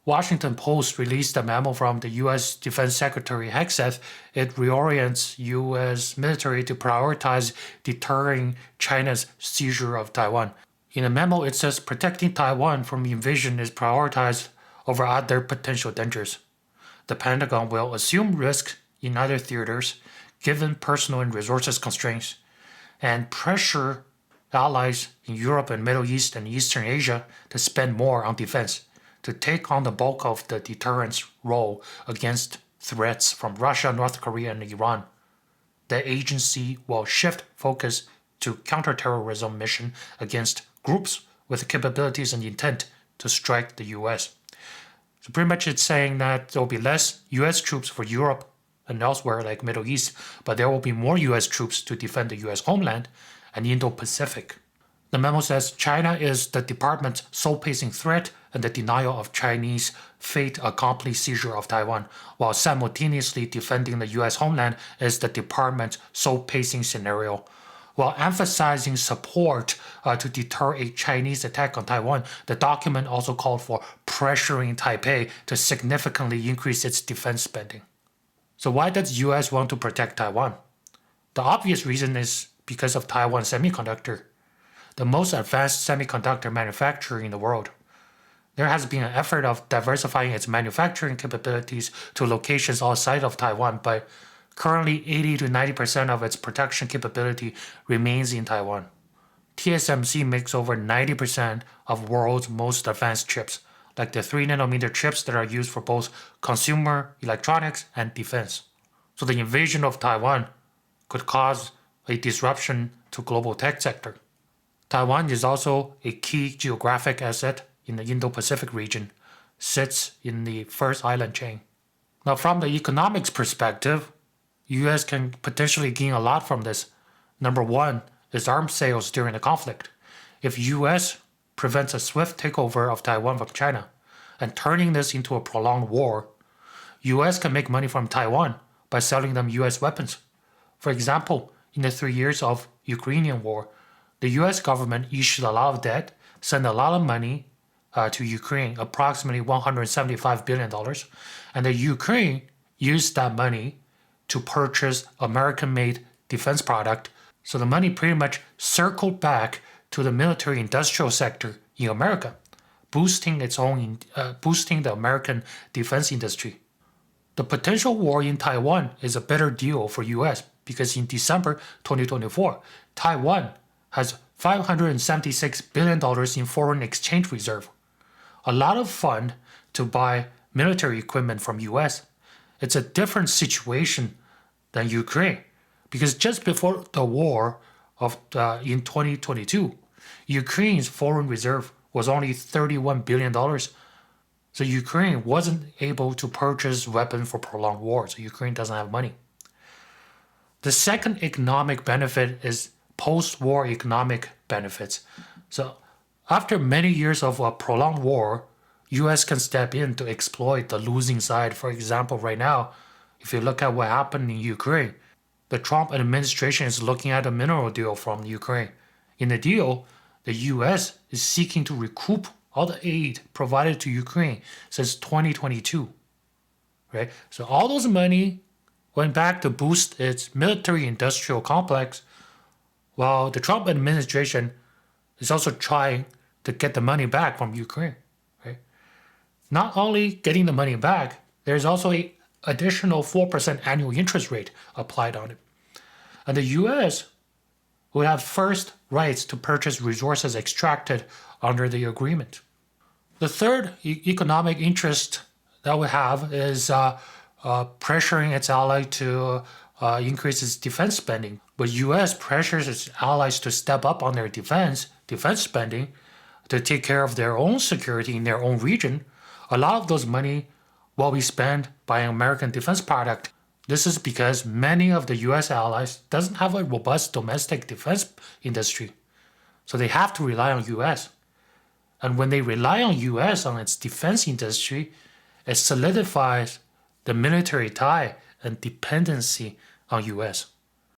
Washington Post released a memo from the U.S. Defense Secretary Hegseth. It reorients U.S. military to prioritize deterring China's seizure of Taiwan. In the memo, it says protecting Taiwan from invasion is prioritized over other potential dangers. The Pentagon will assume risk in other theaters, given personal and resources constraints, and pressure allies in Europe and Middle East and Eastern Asia to spend more on defense, to take on the bulk of the deterrence role against threats from Russia, North Korea, and Iran. The agency will shift focus to counterterrorism mission against groups with capabilities and intent to strike the US. So pretty much it's saying that there will be less US troops for Europe and elsewhere like Middle East, but there will be more US troops to defend the US homeland and Indo-Pacific. The memo says China is the department's sole pacing threat and the denial of Chinese fait-accompli seizure of Taiwan, while simultaneously defending the US homeland is the department's sole pacing scenario. While emphasizing support to deter a Chinese attack on Taiwan, the document also called for pressuring Taipei to significantly increase its defense spending. So why does the US want to protect Taiwan? The obvious reason is because of Taiwan Semiconductor, the most advanced semiconductor manufacturer in the world. There has been an effort of diversifying its manufacturing capabilities to locations outside of Taiwan, but currently 80 to 90% of its production capability remains in Taiwan. TSMC makes over 90% of the world's most advanced chips, like the 3nm chips that are used for both consumer electronics and defense. So the invasion of Taiwan could cause a disruption to global tech sector. Taiwan is also a key geographic asset in the Indo-Pacific region, sits in the first island chain. Now from the economics perspective, US can potentially gain a lot from this. Number one is arms sales during the conflict. If US prevents a swift takeover of Taiwan from China and turning this into a prolonged war, US can make money from Taiwan by selling them US weapons. For example, in the 3 years of Ukrainian war, the US government issued a lot of debt, sent a lot of money to Ukraine, approximately $175 billion, and the Ukraine used that money to purchase American-made defense product. So the money pretty much circled back to the military-industrial sector in America, boosting the American defense industry. The potential war in Taiwan is a better deal for US because in December 2024, Taiwan has $576 billion in foreign exchange reserve, a lot of fund to buy military equipment from US. It's a different situation than Ukraine, because just before the war in 2022, Ukraine's foreign reserve was only $31 billion. So Ukraine wasn't able to purchase weapons for prolonged war, so Ukraine doesn't have money. The second economic benefit is post-war economic benefits. So after many years of a prolonged war, US can step in to exploit the losing side. For example, right now, if you look at what happened in Ukraine, the Trump administration is looking at a mineral deal from Ukraine. In the deal, the US is seeking to recoup all the aid provided to Ukraine since 2022. Right? So all those money went back to boost its military-industrial complex, while the Trump administration is also trying to get the money back from Ukraine. Right? Not only getting the money back, there's also an additional 4% annual interest rate applied on it. And the US will have first rights to purchase resources extracted under the agreement. The third economic interest that we have is pressuring its ally to increase its defense spending. But US pressures its allies to step up on their defense spending to take care of their own security in their own region. A lot of those money will be spent by an American defense product. This is because many of the US allies doesn't have a robust domestic defense industry. So they have to rely on US. And when they rely on US on its defense industry, it solidifies the military tie and dependency on US.